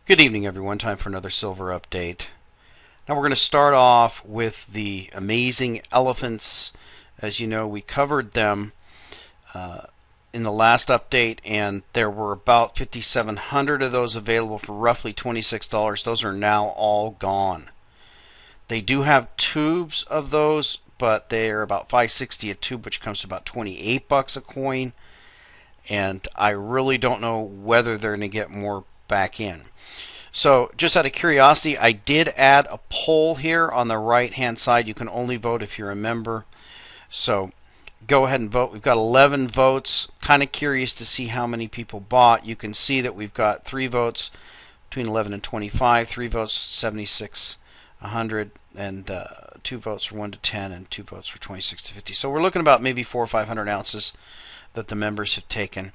Good evening, everyone. Time for another silver update. Now we're going to start off with the amazing elephants. As you know, we covered them in the last update, and there were about 5,700 of those available for roughly $26. Those are now all gone. They do have tubes of those, but they are about $5.60 a tube, which comes to about 28 bucks a coin. And I really don't know whether they're going to get more back in. So just out of curiosity, I did add a poll here on the right hand side. You can only vote if you're a member. So go ahead and vote. We've got 11 votes. Kind of curious to see how many people bought. You can see that we've got 3 votes between 11 and 25, 3 votes 76 100, and 2 votes for 1 to 10, and 2 votes for 26 to 50. So we're looking about maybe 400 or 500 ounces that the members have taken.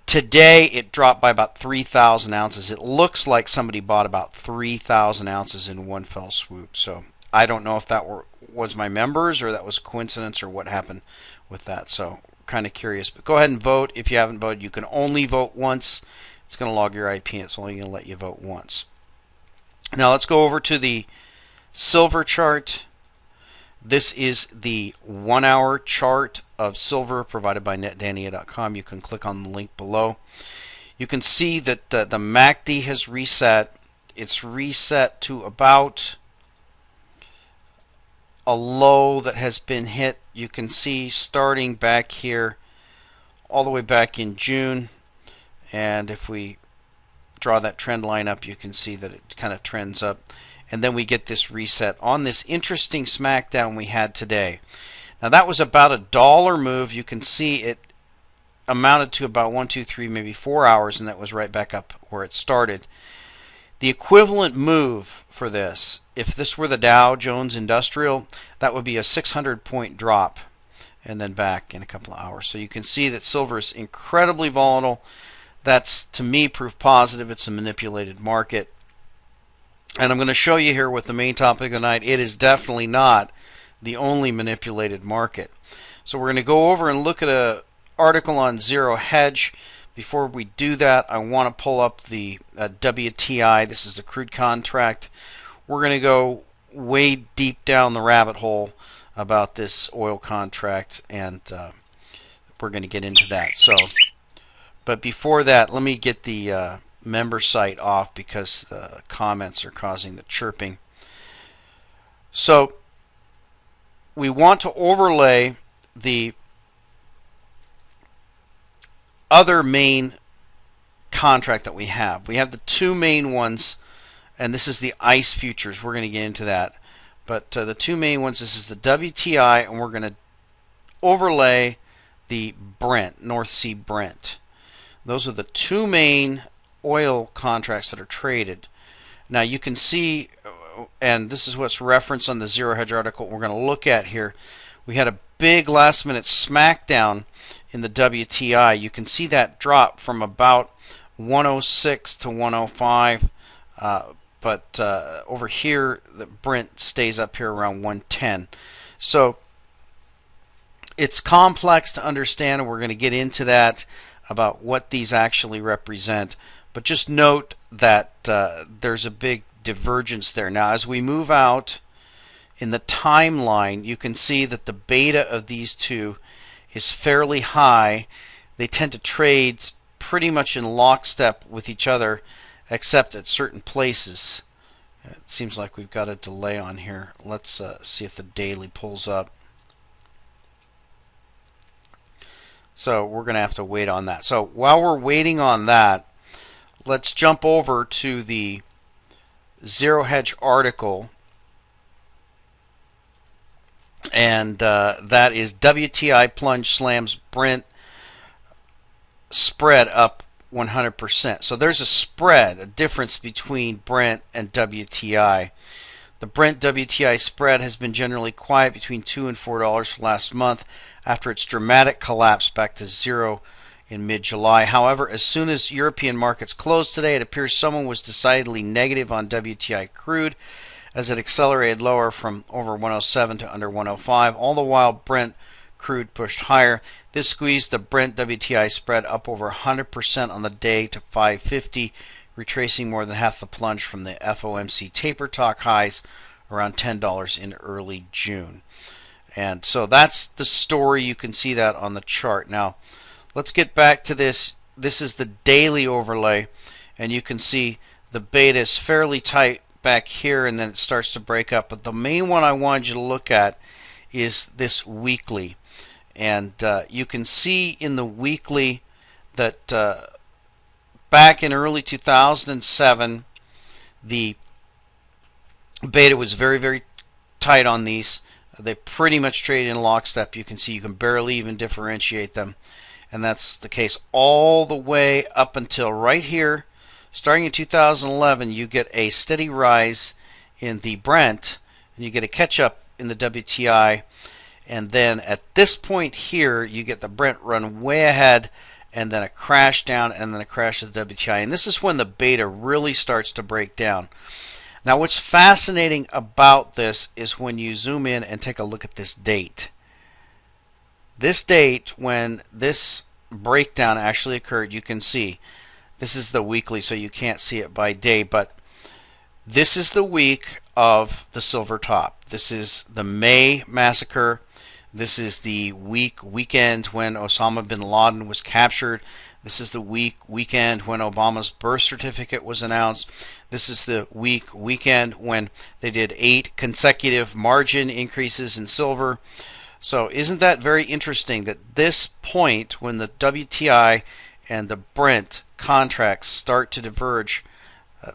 Today it dropped by about 3,000 ounces. It looks like somebody bought about 3,000 ounces in one fell swoop. So I don't know if that was my members or that was a coincidence or what happened with that. So kind of curious. But go ahead and vote. If you haven't voted, you can only vote once. It's going to log your IP and it's only going to let you vote once. Now let's go over to the silver chart. This is the 1 hour chart of silver provided by netdania.com. You can click on the link below. You can see that the MACD has reset. It's reset to about a low that has been hit. You can see starting back here all the way back in June. And if we draw that trend line up, you can see that it kind of trends up. And then we get this reset on this interesting smackdown we had today. Now that was about a dollar move. You can see it amounted to about 1, 2, 3, maybe 4 hours, and that was right back up where it started. The equivalent move for this, if this were the Dow Jones Industrial, that would be a 600-point drop and then back in a couple of hours. So you can see that silver is incredibly volatile. That's, to me, proof positive it's a manipulated market. And I'm going to show you here with the main topic of the night. It is definitely not the only manipulated market. So we're going to go over and look at an article on Zero Hedge. Before we do that, I want to pull up the WTI. This is the crude contract. We're going to go way deep down the rabbit hole about this oil contract, and we're going to get into that. But before that, let me get the member site off because the comments are causing the chirping. So we want to overlay the other main contract that we have. We have the two main ones, and this is the ICE futures. We're going to get into that. But the two main ones, this is the WTI, and we're going to overlay the Brent, North Sea Brent. Those are the two main oil contracts that are traded. Now you can see, and this is what's referenced on the Zero Hedge article we're going to look at here, we had a big last minute smackdown in the WTI. You can see that drop from about 106 to 105, but over here the Brent stays up here around 110. So it's complex to understand, and we're going to get into that about what these actually represent. But just note that there's a big divergence there. Now, as we move out in the timeline, you can see that the beta of these two is fairly high. They tend to trade pretty much in lockstep with each other, except at certain places. It seems like we've got a delay on here. Let's see if the daily pulls up. So we're going to have to wait on that. So while we're waiting on that, let's jump over to the Zero Hedge article, and that is WTI plunge slams Brent spread up 100%. So there's a spread, a difference between Brent and WTI. The Brent WTI spread has been generally quiet between $2 and $4 for last month after its dramatic collapse back to zero in mid-July. However, as soon as European markets closed today, it appears someone was decidedly negative on WTI crude as it accelerated lower from over 107 to under 105. All the while, Brent crude pushed higher. This squeezed the Brent WTI spread up over 100% on the day to 550, retracing more than half the plunge from the FOMC taper talk highs around $10 in early June. And so that's the story. You can see that on the chart. Now, let's get back to this. This is the daily overlay, and you can see the beta is fairly tight back here, and then it starts to break up. But the main one I wanted you to look at is this weekly. And you can see in the weekly that back in early 2007, the beta was very, very tight on these. They pretty much trade in lockstep. You can see you can barely even differentiate them. And that's the case all the way up until right here. Starting in 2011, you get a steady rise in the Brent, and you get a catch-up in the WTI. And then at this point here, you get the Brent run way ahead, and then a crash down, and then a crash of the WTI. And this is when the beta really starts to break down. Now, what's fascinating about this is when you zoom in and take a look at this date. This date, when this breakdown actually occurred, you can see this is the weekly, so you can't see it by day, but this is the week of the silver top. This is the May massacre. This is the weekend when Osama bin Laden was captured. This is the weekend when Obama's birth certificate was announced. This is the weekend when they did 8 consecutive margin increases in silver. So isn't that very interesting that this point, when the WTI and the Brent contracts start to diverge,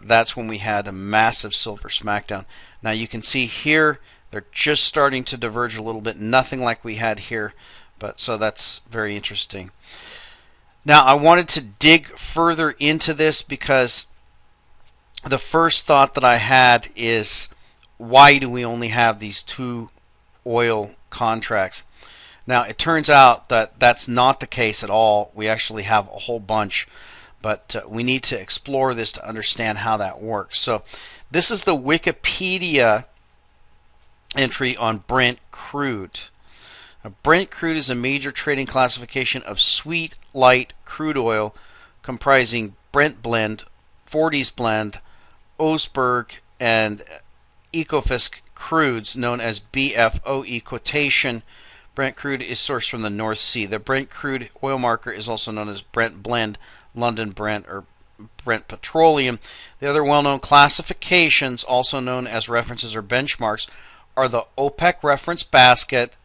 that's when we had a massive silver smackdown. Now you can see here they're just starting to diverge a little bit, nothing like we had here, but so that's very interesting. Now I wanted to dig further into this because the first thought that I had is, why do we only have these 2 oil contracts? Now it turns out that that's not the case at all. We actually have a whole bunch, but we need to explore this to understand how that works. So this is the Wikipedia entry on Brent crude. Now, Brent crude is a major trading classification of sweet light crude oil comprising Brent blend, Forties blend, Oseberg, and Ekofisk crudes known as BFOE quotation. Brent crude is sourced from the North Sea. The Brent crude oil marker is also known as Brent blend, London Brent, or Brent petroleum. The other well-known classifications, also known as references or benchmarks, are the OPEC reference basket,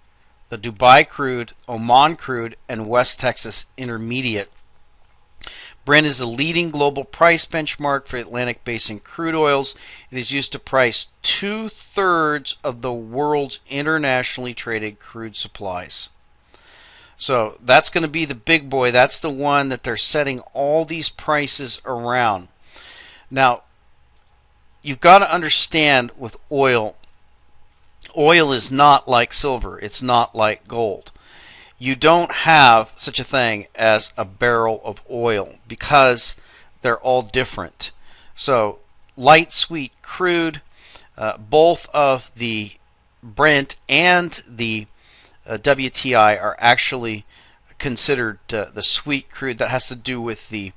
the Dubai crude, Oman crude, and West Texas intermediate. Brent is the leading global price benchmark for Atlantic Basin crude oils. It is used to price 2/3 of the world's internationally traded crude supplies. So that's going to be the big boy. That's the one that they're setting all these prices around. Now, you've got to understand with oil, oil is not like silver. It's not like gold. You don't have such a thing as a barrel of oil because they're all different. So light sweet crude, both of the Brent and the WTI are actually considered the sweet crude. That has to do with the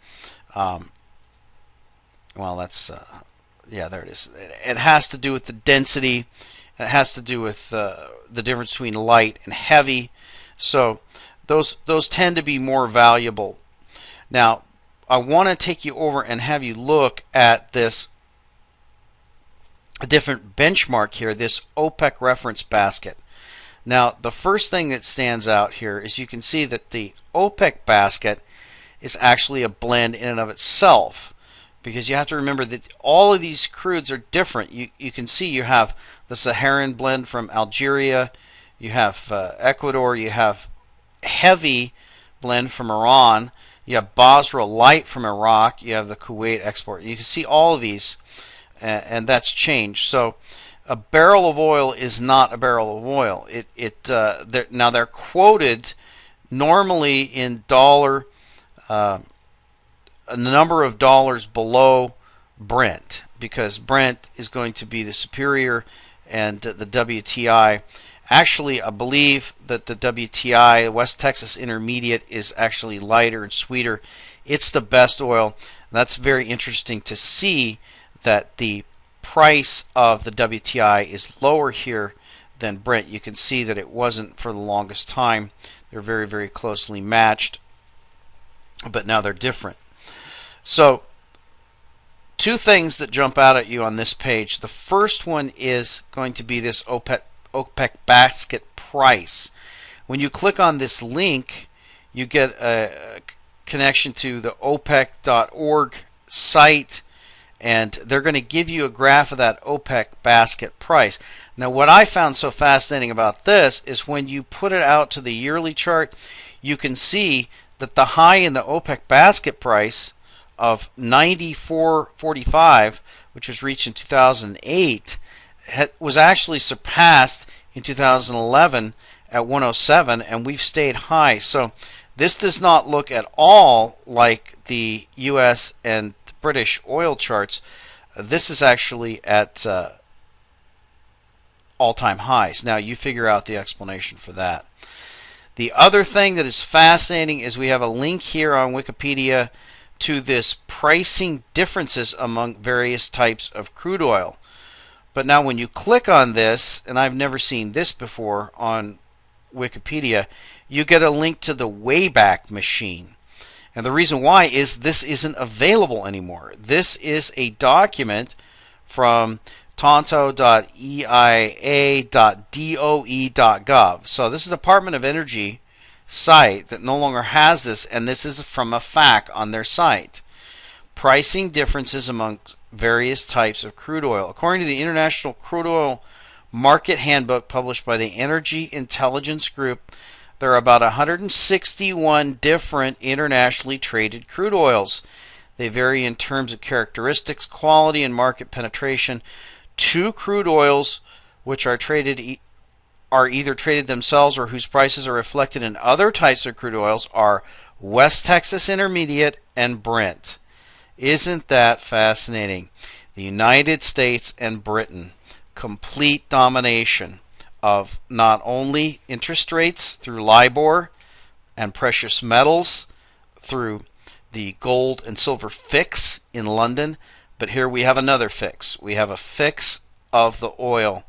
well, that's yeah, there it is. It has to do with the density. It has to do with the difference between light and heavy. So those tend to be more valuable. Now, I want to take you over and have you look at this different benchmark here, this OPEC reference basket. Now, the first thing that stands out here is you can see that the OPEC basket is actually a blend in and of itself, because you have to remember that all of these crudes are different. You can see you have the Saharan blend from Algeria, you have Ecuador, you have heavy blend from Iran, you have Basra light from Iraq, you have the Kuwait export. You can see all of these, and that's changed. So a barrel of oil is not a barrel of oil. Now they're quoted normally in dollar, a number of dollars below Brent, because Brent is going to be the superior, and the WTI. Actually, I believe that the WTI, West Texas Intermediate, is actually lighter and sweeter. It's the best oil. That's very interesting to see that the price of the WTI is lower here than Brent. You can see that it wasn't for the longest time. They're very, very closely matched, but now they're different. So, two things that jump out at you on this page. The first one is going to be this OPEC basket price. When you click on this link, you get a connection to the OPEC.org site, and they're going to give you a graph of that OPEC basket price. Now, what I found so fascinating about this is when you put it out to the yearly chart, you can see that the high in the OPEC basket price of 94.45, which was reached in 2008, was actually surpassed in 2011 at 107, and we've stayed high. So this does not look at all like the U.S. and British oil charts. This is actually at all-time highs. Now you figure out the explanation for that. The other thing that is fascinating is we have a link here on Wikipedia to this pricing differences among various types of crude oil. But now when you click on this, and I've never seen this before on Wikipedia, you get a link to the Wayback Machine. And the reason why is this isn't available anymore. This is a document from tonto.eia.doe.gov. So this is the Department of Energy site that no longer has this, and this is from a FAQ on their site. Pricing differences among various types of crude oil. According to the International Crude Oil Market Handbook published by the Energy Intelligence Group, there are about 161 different internationally traded crude oils. They vary in terms of characteristics, quality, and market penetration. Two crude oils which are either traded themselves or whose prices are reflected in other types of crude oils are West Texas Intermediate and Brent. Isn't that fascinating? The United States and Britain, complete domination of not only interest rates through LIBOR and precious metals through the gold and silver fix in London, but here we have another fix. We have a fix of the oil.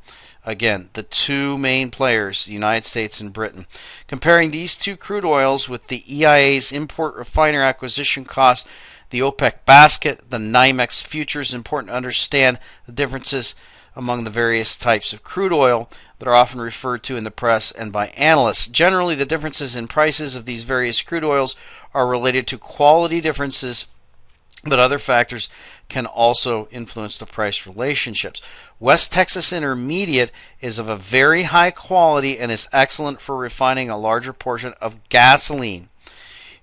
Again, the two main players, the United States and Britain. Comparing these two crude oils with the EIA's import refiner acquisition cost, the OPEC basket, the NYMEX futures, important to understand the differences among the various types of crude oil that are often referred to in the press and by analysts. Generally, the differences in prices of these various crude oils are related to quality differences, but other factors can also influence the price relationships. West Texas Intermediate is of a very high quality and is excellent for refining a larger portion of gasoline.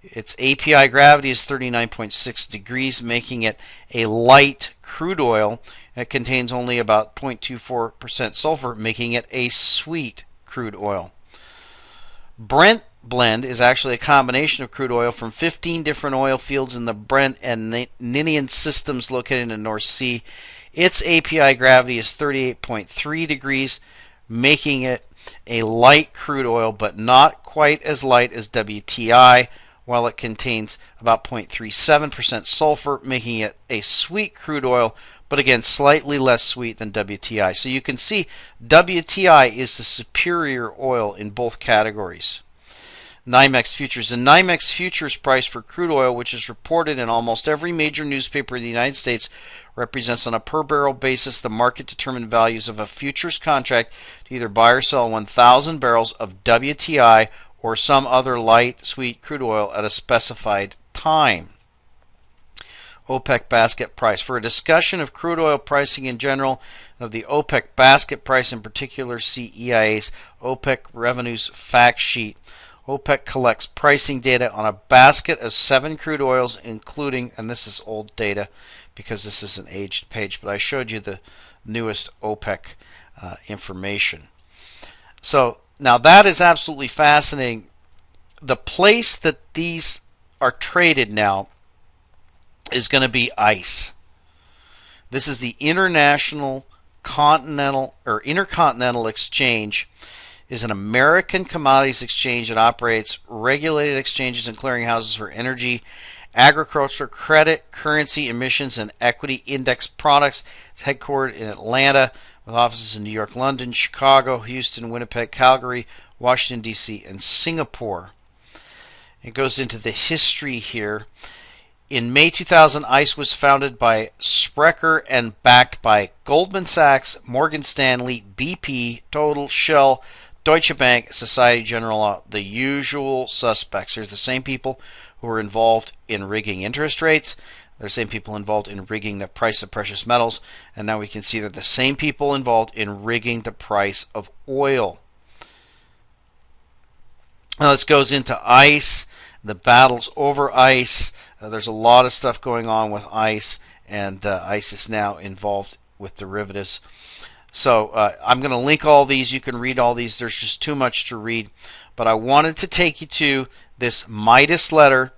Its API gravity is 39.6 degrees, making it a light crude oil. It contains only about 0.24% sulfur, making it a sweet crude oil. Brent blend is actually a combination of crude oil from 15 different oil fields in the Brent and Ninian systems located in the North Sea. Its API gravity is 38.3 degrees, making it a light crude oil, but not quite as light as WTI, while it contains about 0.37% sulfur, making it a sweet crude oil, but again, slightly less sweet than WTI. So you can see WTI is the superior oil in both categories. NYMEX futures. The NYMEX futures price for crude oil, which is reported in almost every major newspaper in the United States, represents on a per barrel basis the market determined values of a futures contract to either buy or sell 1,000 barrels of WTI or some other light sweet crude oil at a specified time. OPEC basket price. For a discussion of crude oil pricing in general and of the OPEC basket price in particular, see EIA's OPEC revenues fact sheet. OPEC collects pricing data on a basket of 7 crude oils, including, and this is old data because this is an aged page, but I showed you the newest OPEC information. So now that is absolutely fascinating. The place that these are traded now is going to be ICE. This is the Intercontinental Exchange. Is an American commodities exchange that operates regulated exchanges and clearinghouses for energy, agriculture, credit, currency, emissions, and equity index products. It's headquartered in Atlanta with offices in New York, London, Chicago, Houston, Winnipeg, Calgary, Washington, D.C., and Singapore. It goes into the history here. In May 2000, ICE was founded by Sprecher and backed by Goldman Sachs, Morgan Stanley, BP, Total, Shell, Deutsche Bank, Societe Generale, the usual suspects. There's the same people who were involved in rigging interest rates. They're the same people involved in rigging the price of precious metals. And now we can see that the same people involved in rigging the price of oil. Now this goes into ICE, the battles over ICE. There's a lot of stuff going on with ICE, and ICE is now involved with derivatives. So I'm going to link all these. You can read all these. There's just too much to read. But I wanted to take you to this Midas letter.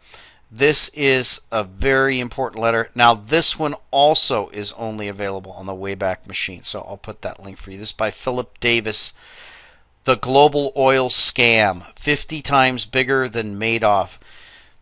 This is a very important letter. Now, this one also is only available on the Wayback Machine. So I'll put that link for you. This is by Philip Davis. The Global Oil Scam, 50 times bigger than Madoff.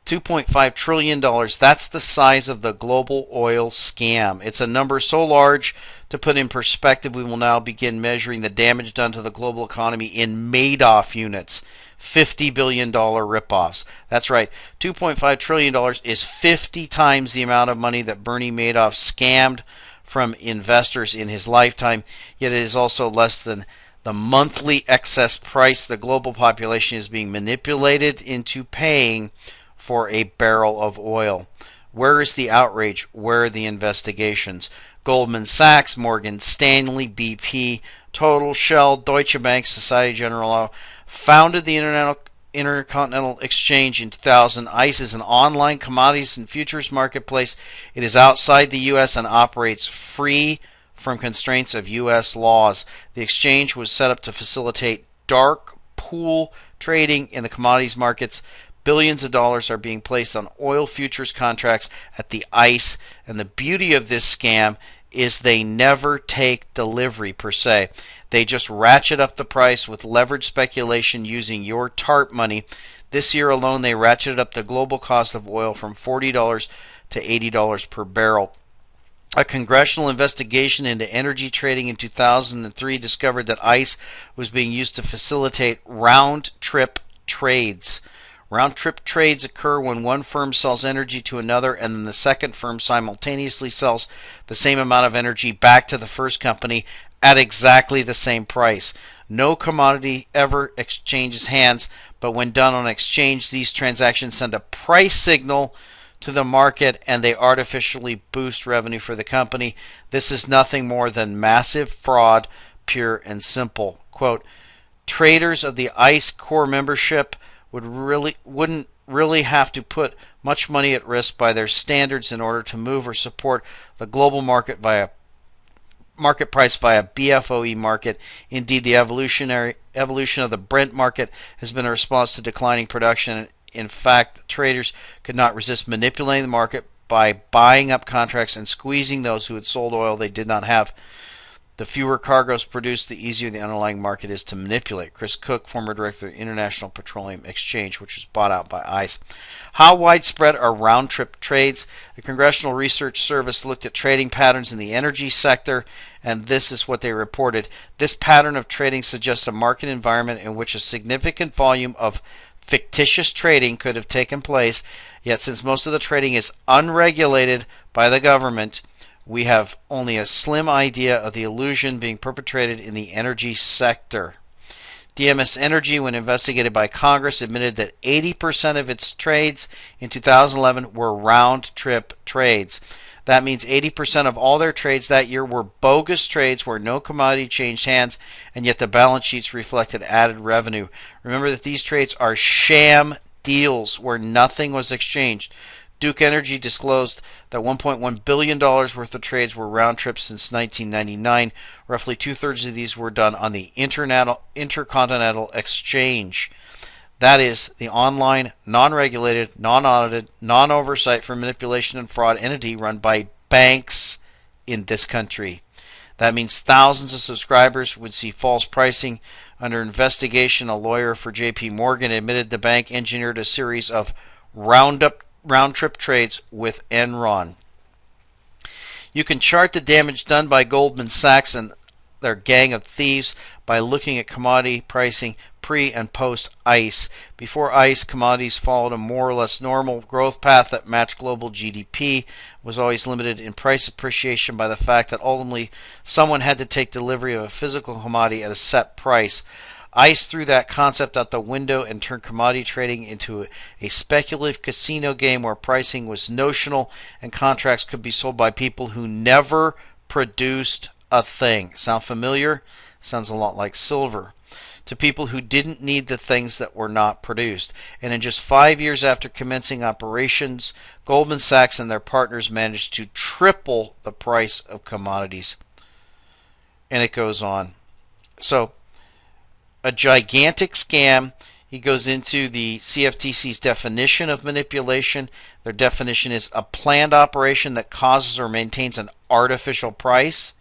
$2.5 trillion. That's the size of the global oil scam. It's a number so large, to put in perspective, we will now begin measuring the damage done to the global economy in Madoff units. $50 billion ripoffs. That's right. $2.5 trillion is 50 times the amount of money that Bernie Madoff scammed from investors in his lifetime, yet it is also less than the monthly excess price the global population is being manipulated into paying for a barrel of oil. Where is the outrage? Where are the investigations? Goldman Sachs, Morgan Stanley, BP, Total, Shell, Deutsche Bank, Societe Generale founded the Intercontinental Exchange in 2000. ICE is an online commodities and futures marketplace. It is outside the U.S. and operates free from constraints of U.S. laws. The exchange was set up to facilitate dark pool trading in the commodities markets. Billions of dollars are being placed on oil futures contracts at the ICE, and the beauty of this scam is they never take delivery per se. They just ratchet up the price with leveraged speculation using your TARP money. This year alone, they ratcheted up the global cost of oil from $40 to $80 per barrel. A congressional investigation into energy trading in 2003 discovered that ICE was being used to facilitate round-trip trades. Round-trip trades occur when one firm sells energy to another and then the second firm simultaneously sells the same amount of energy back to the first company at exactly the same price. No commodity ever exchanges hands, but when done on exchange, these transactions send a price signal to the market and they artificially boost revenue for the company. This is nothing more than massive fraud, pure and simple. Quote, traders of the ICE core membership wouldn't really have to put much money at risk by their standards in order to move or support the global market price via BFOE market. Indeed, the evolution of the Brent market has been a response to declining production. In fact, traders could not resist manipulating the market by buying up contracts and squeezing those who had sold oil they did not have. The fewer cargoes produced, the easier the underlying market is to manipulate. Chris Cook, former director of the International Petroleum Exchange, which was bought out by ICE. How widespread are round-trip trades? The Congressional Research Service looked at trading patterns in the energy sector, and this is what they reported. This pattern of trading suggests a market environment in which a significant volume of fictitious trading could have taken place, yet since most of the trading is unregulated by the government, we have only a slim idea of the illusion being perpetrated in the energy sector. DMS Energy, when investigated by Congress, admitted that 80% of its trades in 2011 were round-trip trades. That means 80% of all their trades that year were bogus trades where no commodity changed hands, and yet the balance sheets reflected added revenue. Remember that these trades are sham deals where nothing was exchanged. Duke Energy disclosed that $1.1 billion worth of trades were round trips since 1999. Roughly two-thirds of these were done on the Intercontinental Exchange. That is the online, non-regulated, non-audited, non-oversight for manipulation and fraud entity run by banks in this country. That means thousands of subscribers would see false pricing. Under investigation, a lawyer for J.P. Morgan admitted the bank engineered a series of round round-trip trades with Enron. You can chart the damage done by Goldman Sachs and their gang of thieves by looking at commodity pricing pre and post ICE. Before ICE, commodities followed a more or less normal growth path that matched global GDP, was always limited in price appreciation by the fact that ultimately someone had to take delivery of a physical commodity at a set price. ICE threw that concept out the window and turned commodity trading into a speculative casino game where pricing was notional and contracts could be sold by people who never produced a thing. Sound familiar? Sounds a lot like silver. To people who didn't need the things that were not produced. And in just 5 years after commencing operations, Goldman Sachs and their partners managed to triple the price of commodities. And it goes on. So, a gigantic scam. He goes into the CFTC's definition of manipulation. Their definition is a planned operation that causes or maintains an artificial price,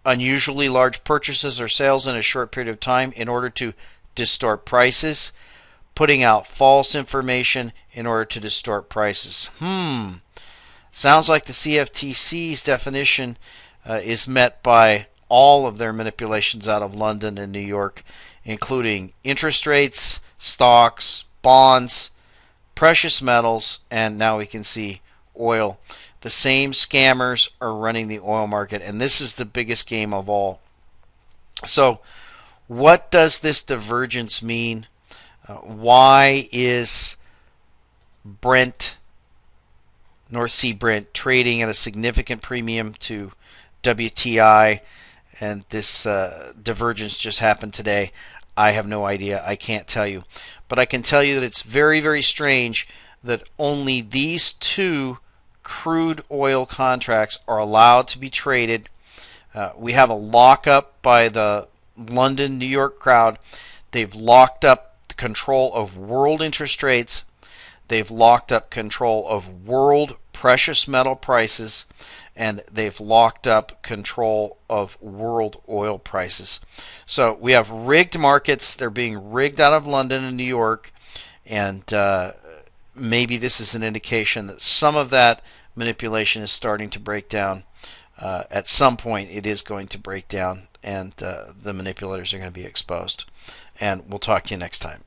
unusually large purchases or sales in a short period of time in order to distort prices, putting out false information in order to distort prices. Sounds like the CFTC's definition is met by all of their manipulations out of London and New York, including interest rates, stocks, bonds, precious metals, and now we can see oil. The same scammers are running the oil market, and this is the biggest game of all. So, what does this divergence mean? Why is Brent, North Sea Brent, trading at a significant premium to WTI, and this divergence just happened today? I have no idea. I can't tell you. But I can tell you that it's very, very strange that only these two crude oil contracts are allowed to be traded. We have a lockup by the London, New York crowd. They've locked up the control of world interest rates. They've locked up control of world precious metal prices. And they've locked up control of world oil prices. So we have rigged markets. They're being rigged out of London and New York. And maybe this is an indication that some of that manipulation is starting to break down. At some point, it is going to break down, and the manipulators are going to be exposed. And we'll talk to you next time.